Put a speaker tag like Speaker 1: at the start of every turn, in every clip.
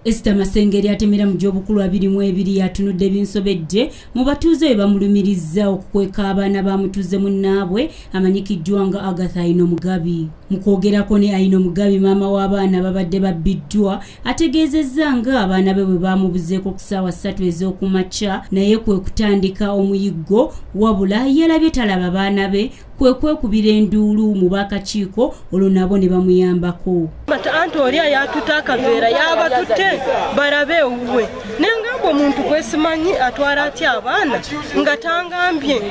Speaker 1: Esther Masengeri atemera mu gy'obukulu 22 yatunudde ebinsobedde mu batuuze bamulumiriza okukweka abaana bamutuze munnaabwe amanyikiddwa nga Agatha Ayino Mugabi. Mu kwogerako ne Ayino Mugabi maama w'abaana babadde babbiddwa ategeezezza nga abaana be bwe baamubuzeeko ku ssaawa 3 ez'okumakya naye kwe kutandika omuyiggo wabula yalabye talaba baana be kwe kwekubira enduulu mu baakakiiko olwo nabo ne bamuyambako.
Speaker 2: Anti oli ayatuta akaveera yabatutte barabe uwe nengambo omuntu kwesimanyi atwala atya abaana nga tangambye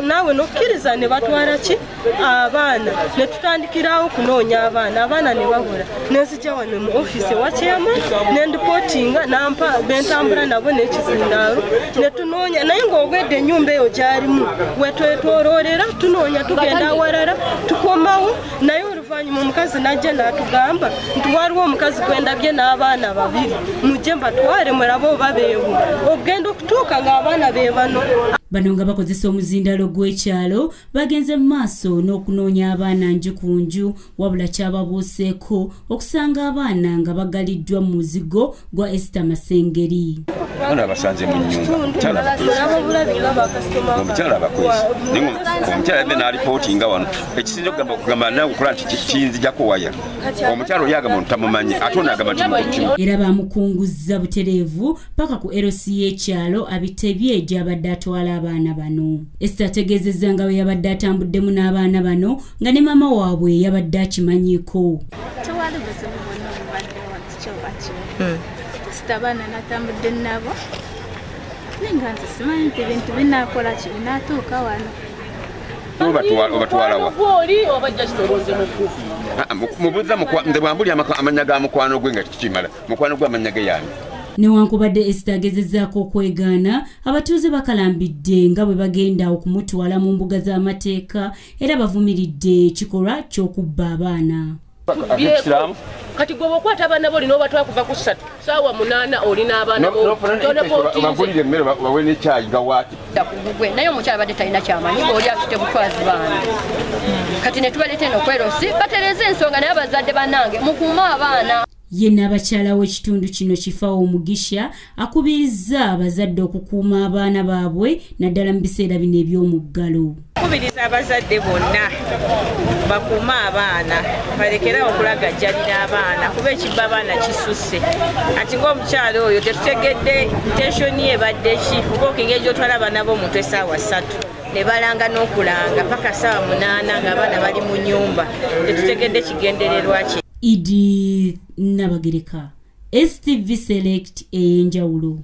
Speaker 2: naawe nokkiriza ne batwala ki abaana ne tutandikirawo kunoonya abaana ne babula nenzija wano mu ofisi wa chairman ne ndipotinga nampa bentambula nabo n'ekizindaalo ne tunoonya naye ng'obwedde ennyumba eyo gyalimu wetwetoroolera tunoonya tugenda awalala tukomawo naye oluvannyuma omukazi najja n'atugamba nti waliwo omukazi gwendabye n'abaana babiri mujje mbatwale mulabe oba beewo ogenda okutuuka ng'abaana be bano.
Speaker 1: Bano nga bakozesa omuzindalo gw'ekyalo bagenze mu maaso n'okunoonya abaana nju ku nju wabula kyababuuseeko okusanga abaana nga bagaliddwa mu muzigo gwa Esther Masengeri.
Speaker 3: Bano abasanze mu nnyumba omukyala abakozi omukyala yadde n'alipootinga wano ekisinza okugamba nawe okukola nti kiyinzijako waya omukyala oli agamba ntamumanyi ate onaagamba nti
Speaker 1: era bamukunguzza butereevu paka ku LC y'ekyalo abitebye gy'abadde atwala abaana bano. Esther ategeezezza nga bwe yabadde atambuddemu n'abaana bano nga ne maama waabwe yabadde akimanyiiko.
Speaker 4: Tewali buzibu bwonna obubaddewo nti kyobakyo abaana natambudde nabo nenga nti simanyi nti ebintu binaakola ki binaatuuka wano.
Speaker 3: obatwalawa mubuuza nze bwambuli amanya ga mukwano gwe nga tikimala mukwano gwe amanya ge yaani.
Speaker 1: Newankubadde Esther agezezzaako okwegaana abatuuze bakalambidde nga bwe bagenda okumutwala mu mbuga z'amateeka era bavumiridde ekikolwa ky'okubba abaana.
Speaker 5: Kati gwe okwata abaana bo olina obatwala kuva ku 3 saawa 8 olina abaana bo
Speaker 3: bagulire emmere bawe n'ekyayi gawaati
Speaker 6: naye omukyala badde talina kyamanyi oli atute butwazi baana kati ne tubaleeta eno okwerosi batereze ensonga naye abazadde bannange mukuuma abaana.
Speaker 1: Yenna abakyala w'ekitundu kino Kifawo Omugisha akubirizza abazadde okukuuma abaana baabwe naddala mu biseera bino eby'omuggalo.
Speaker 7: Kubiriza abazadde bonna bakuuma abaana balekera okulagajjalira abaana kuba ekibba abaana kisusse ati ng'omukyala oyo tetutegedde intentioni ye badde ki kuba okinga egyotwala abaana b'omuntu essaawa 3 ne balanga n'okulanga paka ssaawa 8 ng'abaana bali mu nnyumba tetutegedde kigendererwa ki.
Speaker 1: Idi Nabagereka STV Select ey'enjawulo.